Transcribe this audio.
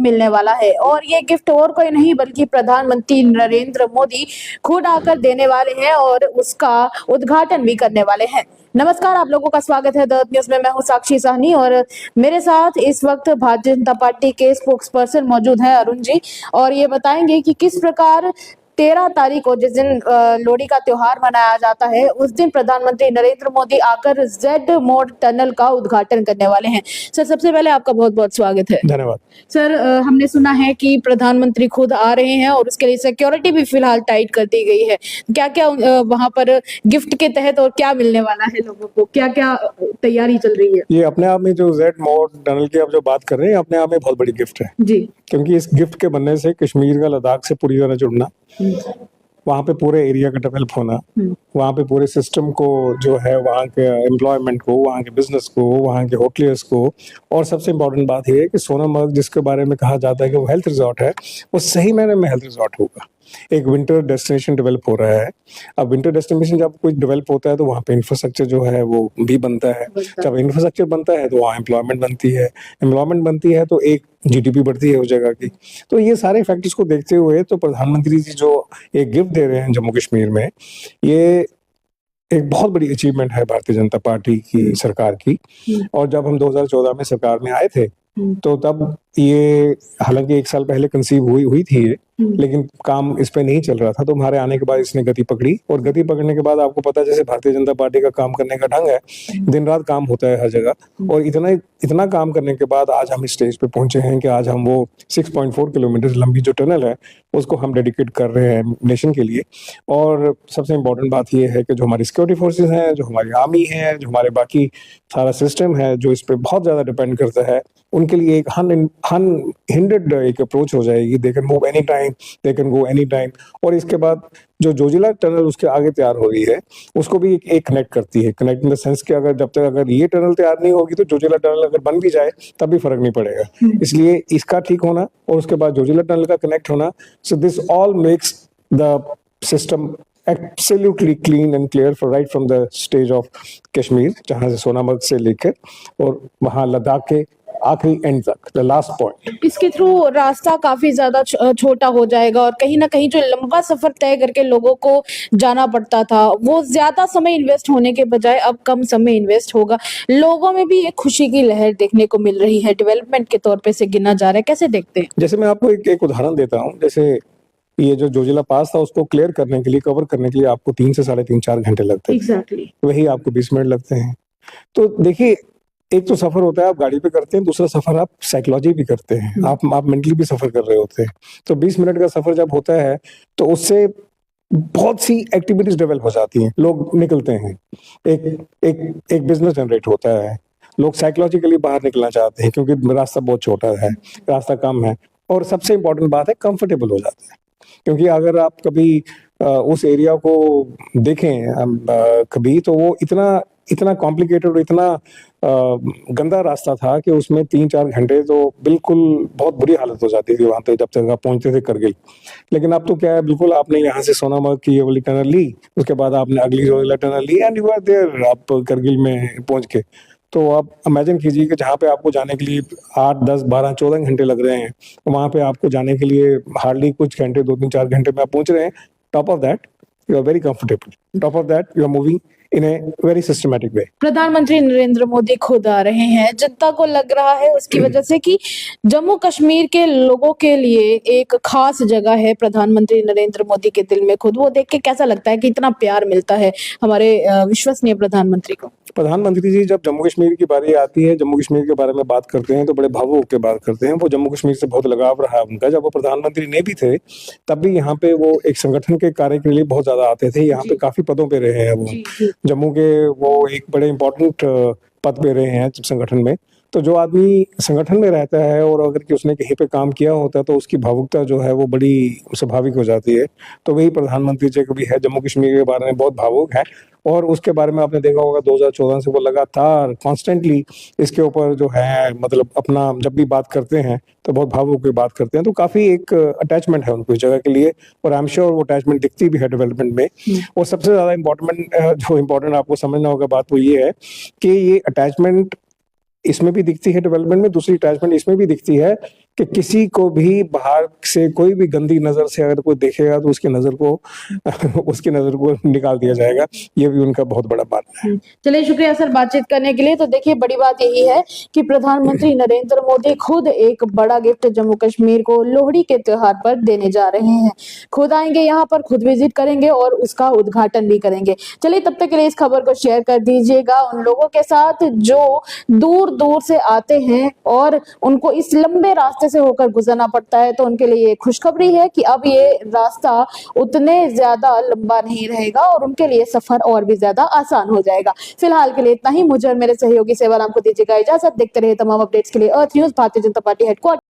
मिलने वाला है और ये गिफ्ट और कोई नहीं बल्कि प्रधानमंत्री नरेंद्र मोदी खुद आकर देने वाले हैं और उसका उद्घाटन भी करने वाले हैं। नमस्कार, आप लोगों का स्वागत है द न्यूज में। मैं हूं साक्षी साहनी और मेरे साथ इस वक्त भारतीय जनता पार्टी के स्पोक्स पर्सन मौजूद हैं अरुण जी, और ये बताएंगे कि किस प्रकार 13 तारीख को जिस दिन लोहड़ी का त्योहार मनाया जाता है उस दिन प्रधानमंत्री नरेंद्र मोदी आकर जेड मोड़ टनल का उद्घाटन करने वाले हैं। सर, सबसे पहले आपका बहुत बहुत स्वागत है। धन्यवाद सर, हमने सुना है कि प्रधानमंत्री खुद आ रहे हैं और उसके लिए सिक्योरिटी भी फिलहाल टाइट कर दी गई है। क्या क्या वहां पर गिफ्ट के तहत और क्या मिलने वाला है लोगों को, क्या क्या तैयारी चल रही है? ये अपने आप में जो जेड मोड़ टनल की आप जो बात कर रहे हैं अपने आप में बहुत बड़ी गिफ्ट है जी। क्योंकि इस गिफ्ट के बनने से कश्मीर का लद्दाख से पूरी तरह जुड़ना, वहाँ पे पूरे एरिया का डेवलप होना, वहाँ पे पूरे सिस्टम को जो है वहाँ के एम्प्लॉयमेंट को, वहाँ के बिजनेस को, वहाँ के होटलियर्स को, और सबसे इम्पोर्टेंट बात ये है कि सोनामर्ग जिसके बारे में कहा जाता है कि वो हेल्थ रिजॉर्ट है, वो सही मायने में हेल्थ रिजॉर्ट होगा। एक विंटर डेस्टिनेशन डेवलप हो रहा है। अब विंटर डेस्टिनेशन जब कुछ डेवलप होता है तो वहाँ पे इंफ्रास्ट्रक्चर जो है वो भी बनता है। जब इंफ्रास्ट्रक्चर बनता है तो वहाँ एम्प्लॉयमेंट बनती है, एम्प्लॉयमेंट बनती है तो एक जीडीपी बढ़ती है उस जगह की। तो ये सारे फैक्टर्स को देखते हुए तो प्रधानमंत्री जी जो एक गिफ्ट दे रहे हैं जम्मू कश्मीर में, ये एक बहुत बड़ी अचीवमेंट है भारतीय जनता पार्टी की सरकार की। और जब हम 2014 में सरकार में आए थे तो तब ये हालांकि 1 साल पहले कंसीव हुई थी ये, लेकिन काम इस पे नहीं चल रहा था। तो हमारे आने के बाद इसने गति पकड़ी, और गति पकड़ने के बाद आपको पता है जैसे भारतीय जनता पार्टी का काम करने का ढंग है, दिन रात काम होता है हर जगह। और इतना काम करने के बाद आज हम इस स्टेज पे पहुंचे हैं कि आज हम वो 6.4 किलोमीटर लंबी जो टनल है उसको हम डेडिकेट कर रहे हैं नेशन के लिए। और सबसे इम्पोर्टेंट बात यह है कि जो हमारी सिक्योरिटी फोर्सेज हैं, जो हमारी आर्मी है, जो हमारे बाकी सारा सिस्टम है जो इस पे बहुत ज्यादा डिपेंड करता है, उनके लिए एक अनहिंडर्ड एक अप्रोच हो जाएगी। They can move any time, they can go any time. और इसके बाद जो जोजिला टनल उसके आगे तैयार हो रही है उसको भी एक कनेक्ट करती है। कनेक्ट इन द सेंस कि अगर ये टनल तैयार नहीं होगी तो जोजिला टनल अगर बन भी जाए तब भी फर्क नहीं पड़ेगा। इसलिए इसका ठीक होना और उसके बाद जोजिला टनल का कनेक्ट होना, so this all makes the system absolutely clean and clear for right from the stage of Kashmir, जहां से सोनामर्ग से लेकर और वहां लद्दाख के आखिरी एंड तक, द लास्ट पॉइंट। इसके थ्रू रास्ता काफी ज्यादा छोटा हो जाएगा और कहीं ना कहीं जो लंबा सफर तय करके लोगों को जाना पड़ता था वो ज्यादा समय इन्वेस्ट होने के बजाय अब कम समय इन्वेस्ट होगा। लोगों में भी एक खुशी की लहर देखने को मिल रही है, डेवलपमेंट के तौर पे से गिना जा रहा है। कैसे देखते हैं? जैसे मैं आपको एक उदाहरण देता हूँ। जैसे ये जो जोजिला पास था उसको क्लियर करने के लिए, कवर करने के लिए आपको 3 से 3.5-4 घंटे लगते हैं। एग्जैक्टली। वही आपको 20 मिनट लगते हैं। तो देखिए, एक तो सफर होता है आप गाड़ी पे करते हैं, दूसरा सफर आप साइकोलॉजी भी करते हैं, आप मेंटली भी सफर कर रहे होते हैं। तो 20 मिनट का सफर जब होता है तो उससे बहुत सी एक्टिविटीज डेवलप हो जाती हैं। लोग निकलते हैं, एक बिजनेस जनरेट होता है, लोग साइकोलॉजिकली बाहर निकलना चाहते हैं क्योंकि रास्ता बहुत छोटा है, रास्ता कम है, और सबसे इम्पोर्टेंट बात है कंफर्टेबल हो जाते हैं। क्योंकि अगर आप कभी उस एरिया को देखें कभी, तो वो इतना कॉम्प्लिकेटेड और इतना गंदा रास्ता था कि उसमें 3-4 घंटे तो बिल्कुल बहुत बुरी हालत हो जाती थी वहां तक जब तक आप पहुंचते थे करगिल। लेकिन अब तो क्या है, बिल्कुल आपने यहाँ से सोनामर्ग की ये वाली टनल ली, उसके बाद आपने अगली जोजिला टनल ली एंड यू आर देयर, आप करगिल में पहुंच के। तो आप इमेजिन कीजिए कि जहाँ पे आपको जाने के लिए 8, 10, 12, 14 घंटे लग रहे हैं, वहाँ पे आपको जाने के लिए हार्डली कुछ घंटे, 2-3-4 घंटे में आप पहुंच रहे हैं। Top of that you are very comfortable, top of that you are moving in a very systematic way. प्रधानमंत्री नरेंद्र मोदी खुद आ रहे हैं। जनता को लग रहा है उसकी वजह से कि जम्मू कश्मीर के लोगों के लिए एक खास जगह है प्रधानमंत्री नरेंद्र मोदी के दिल में। खुद वो देख के कैसा लगता है कि इतना प्यार मिलता है हमारे विश्वसनीय प्रधानमंत्री को? प्रधानमंत्री जी जब जम्मू कश्मीर की बारी आती है, जम्मू कश्मीर के बारे में बात करते हैं तो बड़े भावुक होकर बात करते हैं। वो जम्मू कश्मीर से बहुत लगाव रहा उनका। जब वो प्रधानमंत्री नहीं भी थे तब भी यहाँ पे वो एक संगठन के कार्य के लिए बहुत ज्यादा आते थे। यहाँ पे काफी पदों पे रहे हैं वो, जम्मू के वो एक बड़े इंपॉर्टेंट पद पे रहे हैं संगठन में। तो जो आदमी संगठन में रहता है और अगर कि उसने कहीं पे काम किया होता है तो उसकी भावुकता जो है वो बड़ी स्वाभाविक हो जाती है। तो वही प्रधानमंत्री जी भी है, जम्मू कश्मीर के बारे में बहुत भावुक है। और उसके बारे में आपने देखा होगा 2014 से वो लगातार कॉन्स्टेंटली इसके ऊपर जो है, मतलब अपना जब भी बात करते हैं तो बहुत भावुक होकर बात करते हैं। तो काफी एक अटैचमेंट है उनको इस जगह के लिए, और आई एम श्योर वो अटैचमेंट दिखती भी है डेवलपमेंट में। और सबसे ज्यादा इम्पोर्टेंट आपको समझना होगा बात वो ये है कि ये अटैचमेंट इसमें भी दिखती है डेवलपमेंट में, दूसरी अटैचमेंट इसमें भी दिखती है कि किसी को भी बाहर से कोई भी गंदी नजर से अगर कोई देखेगा तो उसकी नजर को निकाल दिया जाएगा। ये भी उनका बहुत बड़ा मानना है। चलिए, शुक्रिया सर बातचीत करने के लिए। तो देखिए, बड़ी बात यही है कि प्रधानमंत्री नरेंद्र मोदी खुद एक बड़ा गिफ्ट जम्मू कश्मीर को लोहड़ी के त्योहार पर देने जा रहे हैं। खुद आएंगे यहाँ पर, खुद विजिट करेंगे और उसका उद्घाटन भी करेंगे। चलिए, तब तक के लिए इस खबर को शेयर कर दीजिएगा उन लोगों के साथ जो दूर दूर से आते हैं और उनको इस लंबे रास्ते से होकर गुजरना पड़ता है। तो उनके लिए ये खुशखबरी है कि अब ये रास्ता उतने ज्यादा लंबा नहीं रहेगा और उनके लिए सफर और भी ज्यादा आसान हो जाएगा। फिलहाल के लिए इतना ही। मुझे और मेरे सहयोगी सेवाराम को दीजिएगा इजाजत। देखते रहिए तमाम अपडेट्स के लिए अर्थ news, Bharatiya Janata party headquarter.